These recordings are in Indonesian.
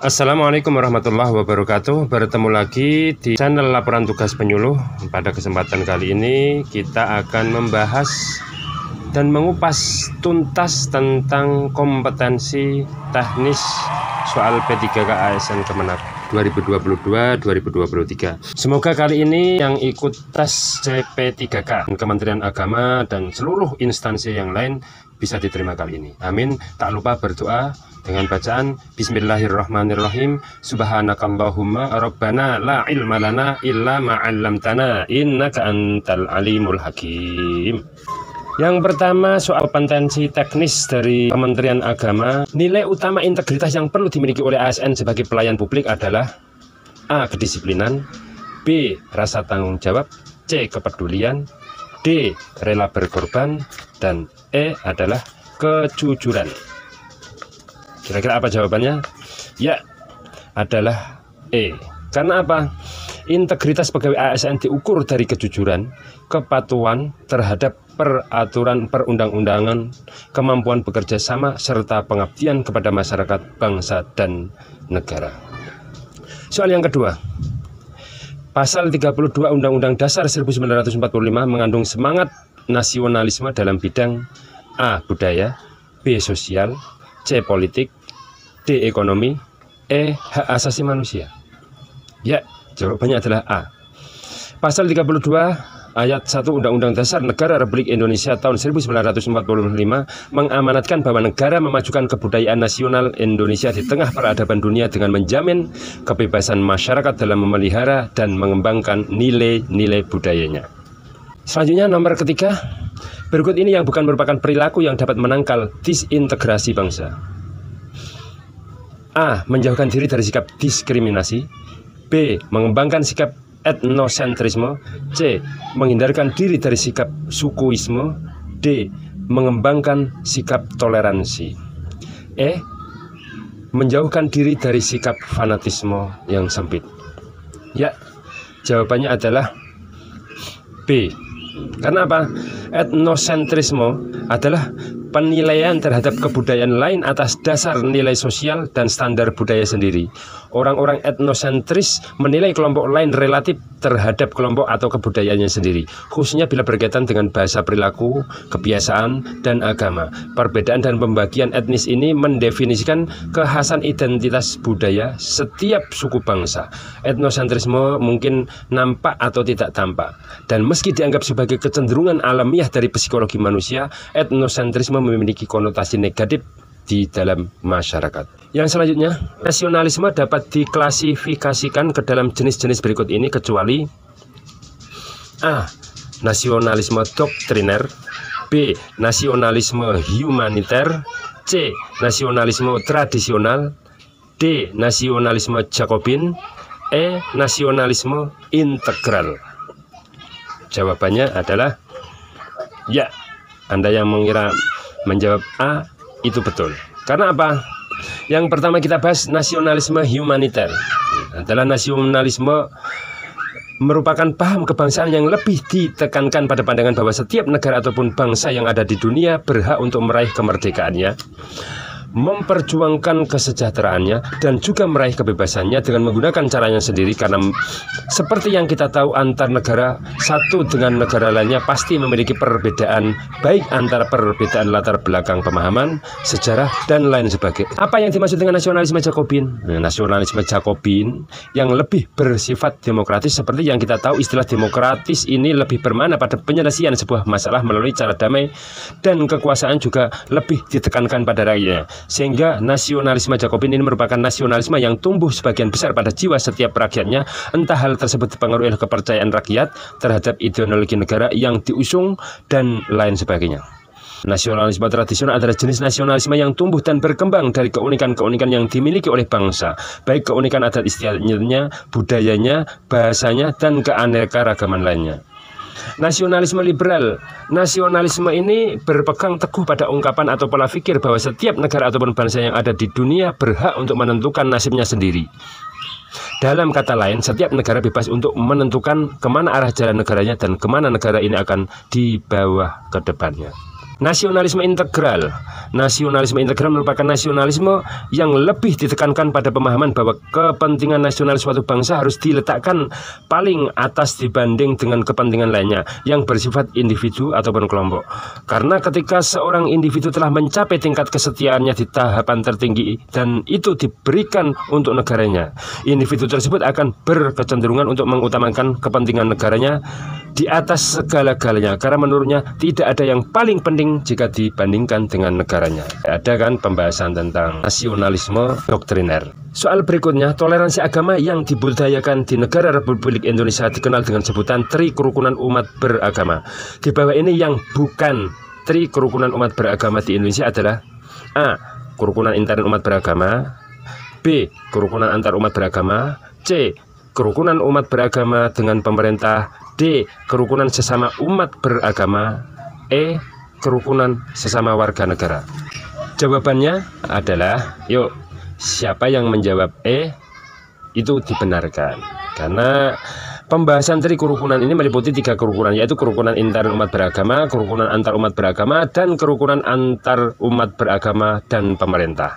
Assalamualaikum warahmatullahi wabarakatuh. Bertemu lagi di channel Laporan Tugas Penyuluh. Pada kesempatan kali ini kita akan membahas dan mengupas tuntas tentang kompetensi teknis soal P3K ASN Kemenak 2022-2023. Semoga kali ini yang ikut tes CP3K Kementerian Agama dan seluruh instansi yang lain bisa diterima kali ini. Amin. Tak lupa berdoa dengan bacaan Bismillahirrahmanirrahim. Subhanakallahumma rabbana la ilma lana illa ma 'allamtana innaka antal alimul hakim. Yang pertama, soal kompetensi teknis dari Kementerian Agama. Nilai utama integritas yang perlu dimiliki oleh ASN sebagai pelayan publik adalah A. Kedisiplinan, B. Rasa tanggung jawab, C. Kepedulian, D. Rela berkorban, dan E adalah kejujuran. Kira-kira apa jawabannya? Ya, adalah E. Karena apa? Integritas pegawai ASN diukur dari kejujuran, kepatuhan terhadap peraturan perundang-undangan, kemampuan bekerja sama, serta pengabdian kepada masyarakat, bangsa, dan negara. Soal yang kedua, Pasal 32 Undang-Undang Dasar 1945 mengandung semangat nasionalisme dalam bidang A. Budaya, B. Sosial, C. Politik, D. Ekonomi, E. Hak asasi manusia. Ya, jawabannya adalah A. Pasal 32 ayat 1 Undang-Undang Dasar Negara Republik Indonesia tahun 1945 mengamanatkan bahwa negara memajukan kebudayaan nasional Indonesia di tengah peradaban dunia dengan menjamin kebebasan masyarakat dalam memelihara dan mengembangkan nilai-nilai budayanya. Selanjutnya nomor ketiga, berikut ini yang bukan merupakan perilaku yang dapat menangkal disintegrasi bangsa. A. Menjauhkan diri dari sikap diskriminasi, B. Mengembangkan sikap etnosentrisme, C. Menghindarkan diri dari sikap sukuisme, D. Mengembangkan sikap toleransi, E. Menjauhkan diri dari sikap fanatisme yang sempit. Ya, jawabannya adalah B. Karena apa? Etnosentrisme adalah penilaian terhadap kebudayaan lain atas dasar nilai sosial dan standar budaya sendiri. Orang-orang etnosentris menilai kelompok lain relatif terhadap kelompok atau kebudayaannya sendiri, khususnya bila berkaitan dengan bahasa, perilaku, kebiasaan, dan agama. Perbedaan dan pembagian etnis ini mendefinisikan kekhasan identitas budaya setiap suku bangsa. Etnosentrisme mungkin nampak atau tidak tampak, dan meski dianggap sebagai kecenderungan alamiah dari psikologi manusia, etnosentrisme memiliki konotasi negatif di dalam masyarakat. Yang selanjutnya, nasionalisme dapat diklasifikasikan ke dalam jenis-jenis berikut ini kecuali A. Nasionalisme doktriner, B. Nasionalisme humaniter, C. Nasionalisme tradisional, D. Nasionalisme Jakobin, E. Nasionalisme integral. Jawabannya adalah ya. Anda yang mengira menjawab A itu betul. Karena apa? Yang pertama kita bahas nasionalisme humaniter. Adalah nasionalisme merupakan paham kebangsaan yang lebih ditekankan pada pandangan bahwa setiap negara ataupun bangsa yang ada di dunia berhak untuk meraih kemerdekaannya, memperjuangkan kesejahteraannya, dan juga meraih kebebasannya dengan menggunakan caranya sendiri. Karena seperti yang kita tahu, antar negara satu dengan negara lainnya pasti memiliki perbedaan, baik antara perbedaan latar belakang pemahaman, sejarah, dan lain sebagainya. Apa yang dimaksud dengan nasionalisme Jakobin? Nasionalisme Jakobin yang lebih bersifat demokratis. Seperti yang kita tahu, istilah demokratis ini lebih bermakna pada penyelesaian sebuah masalah melalui cara damai, dan kekuasaan juga lebih ditekankan pada rakyatnya. Sehingga nasionalisme Jakobin ini merupakan nasionalisme yang tumbuh sebagian besar pada jiwa setiap rakyatnya, entah hal tersebut dipengaruhi oleh kepercayaan rakyat terhadap ideologi negara yang diusung dan lain sebagainya. Nasionalisme tradisional adalah jenis nasionalisme yang tumbuh dan berkembang dari keunikan-keunikan yang dimiliki oleh bangsa, baik keunikan adat istiadatnya, budayanya, bahasanya, dan keanekaragaman lainnya. Nasionalisme liberal. Nasionalisme ini berpegang teguh pada ungkapan atau pola pikir bahwa setiap negara ataupun bangsa yang ada di dunia berhak untuk menentukan nasibnya sendiri. Dalam kata lain, setiap negara bebas untuk menentukan kemana arah jalan negaranya dan kemana negara ini akan dibawa ke depannya. Nasionalisme integral. Nasionalisme integral merupakan nasionalisme yang lebih ditekankan pada pemahaman bahwa kepentingan nasional suatu bangsa harus diletakkan paling atas dibanding dengan kepentingan lainnya yang bersifat individu ataupun kelompok. Karena ketika seorang individu telah mencapai tingkat kesetiaannya di tahapan tertinggi dan itu diberikan untuk negaranya, individu tersebut akan berkecenderungan untuk mengutamakan kepentingan negaranya di atas segala-galanya, karena menurutnya tidak ada yang paling penting jika dibandingkan dengan negaranya. Ada kan pembahasan tentang nasionalisme doktriner. Soal berikutnya, toleransi agama yang dibudidayakan di negara Republik Indonesia dikenal dengan sebutan Tri Kerukunan Umat Beragama. Di bawah ini yang bukan Tri Kerukunan Umat Beragama di Indonesia adalah A. Kerukunan intern umat beragama, B. Kerukunan antar umat beragama, C. Kerukunan umat beragama dengan pemerintah, D. Kerukunan sesama umat beragama, E. Kerukunan sesama warga negara. Jawabannya adalah, yuk, siapa yang menjawab E itu dibenarkan. Karena pembahasan Tri Kerukunan ini meliputi 3 kerukunan, yaitu kerukunan intern umat beragama, kerukunan antar umat beragama, dan kerukunan antar umat beragama dan pemerintah.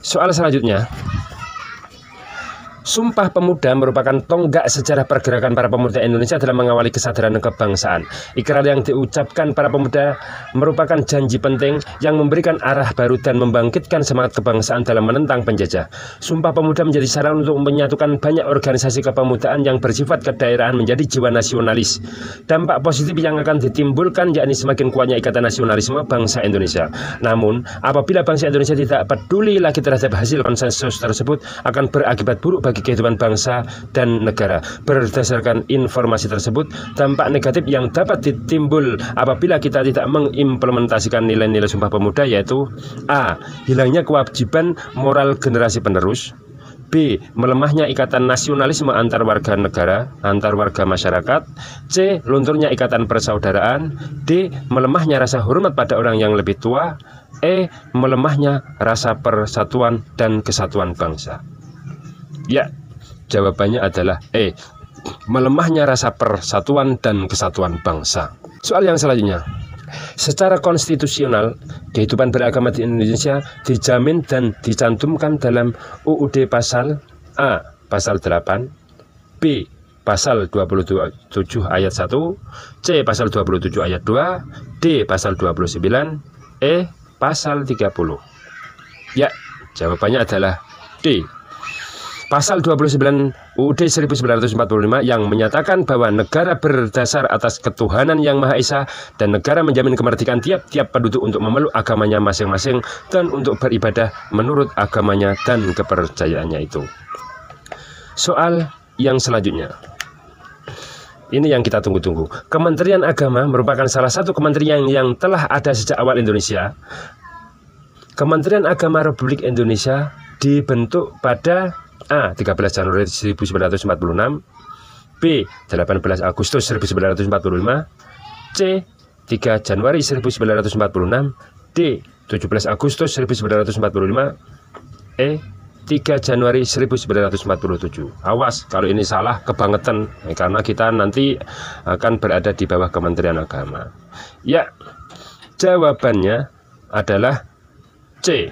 Soal selanjutnya, Sumpah Pemuda merupakan tonggak sejarah pergerakan para pemuda Indonesia dalam mengawali kesadaran kebangsaan. Ikrar yang diucapkan para pemuda merupakan janji penting yang memberikan arah baru dan membangkitkan semangat kebangsaan dalam menentang penjajah. Sumpah Pemuda menjadi sarana untuk menyatukan banyak organisasi kepemudaan yang bersifat kedaerahan menjadi jiwa nasionalis. Dampak positif yang akan ditimbulkan yakni semakin kuatnya ikatan nasionalisme bangsa Indonesia. Namun, apabila bangsa Indonesia tidak peduli lagi terhadap hasil konsensus tersebut, akan berakibat buruk bagi kehidupan bangsa dan negara. Berdasarkan informasi tersebut, dampak negatif yang dapat ditimbul apabila kita tidak mengimplementasikan nilai-nilai Sumpah Pemuda yaitu A. Hilangnya kewajiban moral generasi penerus, B. Melemahnya ikatan nasionalisme antar warga negara, antar warga masyarakat, C. Lunturnya ikatan persaudaraan, D. Melemahnya rasa hormat pada orang yang lebih tua, E. Melemahnya rasa persatuan dan kesatuan bangsa. Ya, jawabannya adalah E. Melemahnya rasa persatuan dan kesatuan bangsa. Soal yang selanjutnya, secara konstitusional, kehidupan beragama di Indonesia dijamin dan dicantumkan dalam UUD pasal A. Pasal 8, B. Pasal 27 ayat 1, C. Pasal 27 ayat 2, D. Pasal 29, E. Pasal 30. Ya, jawabannya adalah D. Pasal 29 UUD 1945 yang menyatakan bahwa negara berdasar atas ketuhanan yang Maha Esa dan negara menjamin kemerdekaan tiap-tiap penduduk untuk memeluk agamanya masing-masing dan untuk beribadah menurut agamanya dan kepercayaannya itu. Soal yang selanjutnya, ini yang kita tunggu-tunggu. Kementerian Agama merupakan salah satu kementerian yang telah ada sejak awal Indonesia. Kementerian Agama Republik Indonesia dibentuk pada A. 13 Januari 1946, B. 18 Agustus 1945, C. 3 Januari 1946, D. 17 Agustus 1945, E. 3 Januari 1947. Awas kalau ini salah kebangetan, karena kita nanti akan berada di bawah Kementerian Agama. Ya, jawabannya adalah C.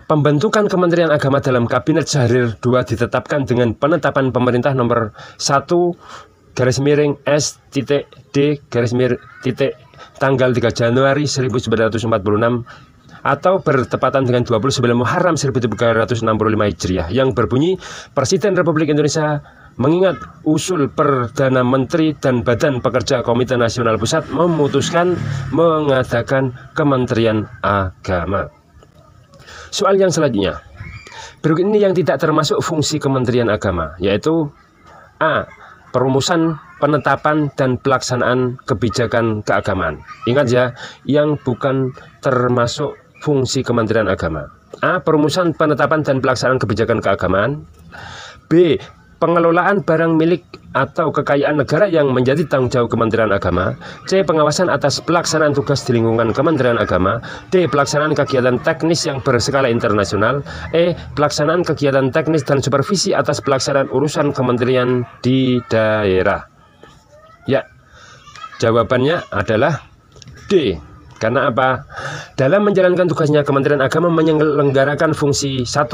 Pembentukan Kementerian Agama dalam Kabinet Syahrir II ditetapkan dengan penetapan pemerintah nomor 1/S.D/ tanggal 3 Januari 1946 atau bertepatan dengan 29 Muharram 1365 Hijriah yang berbunyi, Presiden Republik Indonesia mengingat usul Perdana Menteri dan Badan Pekerja Komite Nasional Pusat memutuskan mengadakan Kementerian Agama. Soal yang selanjutnya, berikut ini yang tidak termasuk fungsi Kementerian Agama, yaitu A. Perumusan, penetapan, dan pelaksanaan kebijakan keagamaan. Ingat ya, yang bukan termasuk fungsi Kementerian Agama. A. Perumusan, penetapan, dan pelaksanaan kebijakan keagamaan. B. Pengelolaan barang milik atau kekayaan negara yang menjadi tanggung jawab Kementerian Agama. C. Pengawasan atas pelaksanaan tugas di lingkungan Kementerian Agama. D. Pelaksanaan kegiatan teknis yang berskala internasional. E. Pelaksanaan kegiatan teknis dan supervisi atas pelaksanaan urusan kementerian di daerah. Ya, jawabannya adalah D. Karena apa? Dalam menjalankan tugasnya, Kementerian Agama menyelenggarakan fungsi 1.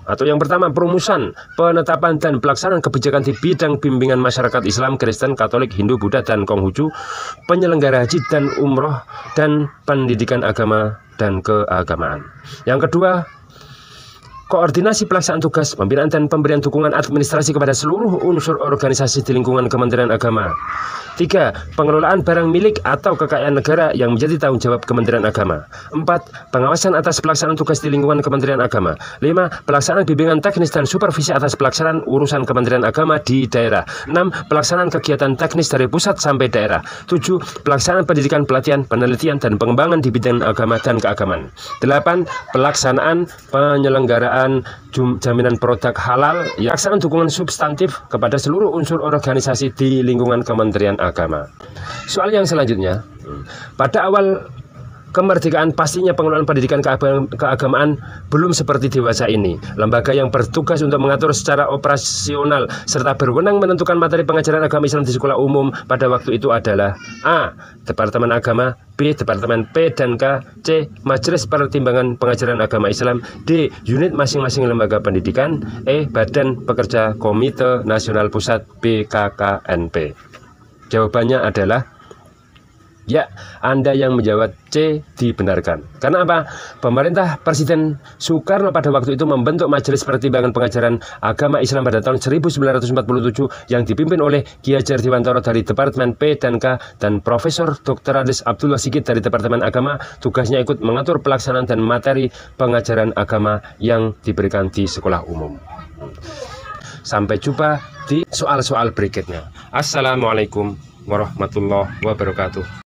Atau yang pertama, perumusan, penetapan, dan pelaksanaan kebijakan di bidang bimbingan masyarakat Islam, Kristen, Katolik, Hindu, Buddha, dan Konghucu, penyelenggara haji dan umroh, dan pendidikan agama dan keagamaan. Yang kedua, koordinasi pelaksanaan tugas, pembinaan dan pemberian dukungan administrasi kepada seluruh unsur organisasi di lingkungan Kementerian Agama. 3. Pengelolaan barang milik atau kekayaan negara yang menjadi tanggung jawab Kementerian Agama. 4. Pengawasan atas pelaksanaan tugas di lingkungan Kementerian Agama. 5. Pelaksanaan bimbingan teknis dan supervisi atas pelaksanaan urusan Kementerian Agama di daerah. 6. Pelaksanaan kegiatan teknis dari pusat sampai daerah. 7. Pelaksanaan pendidikan, pelatihan, penelitian, dan pengembangan di bidang agama dan keagamaan. 8. Pelaksanaan penyelenggaraan jaminan produk halal, pelaksanaan dukungan substantif kepada seluruh unsur organisasi di lingkungan Kementerian Agama. Soal yang selanjutnya, pada awal kemerdekaan pastinya pengelolaan pendidikan keagamaan belum seperti dewasa ini. Lembaga yang bertugas untuk mengatur secara operasional serta berwenang menentukan materi pengajaran agama Islam di sekolah umum pada waktu itu adalah A. Departemen Agama, B. Departemen P dan K, C. Majelis Pertimbangan Pengajaran Agama Islam, D. Unit masing-masing lembaga pendidikan, E. Badan Pekerja Komite Nasional Pusat BKKNP. Jawabannya adalah ya, Anda yang menjawab C dibenarkan. Karena apa? Pemerintah Presiden Soekarno pada waktu itu membentuk Majelis Pertimbangan Pengajaran Agama Islam pada tahun 1947 yang dipimpin oleh Ki Hajar Dewantara dari Departemen P dan K dan Profesor Dr. Ades Abdullah Sigit dari Departemen Agama. Tugasnya ikut mengatur pelaksanaan dan materi pengajaran agama yang diberikan di sekolah umum. Sampai jumpa di soal-soal berikutnya. Assalamualaikum warahmatullahi wabarakatuh.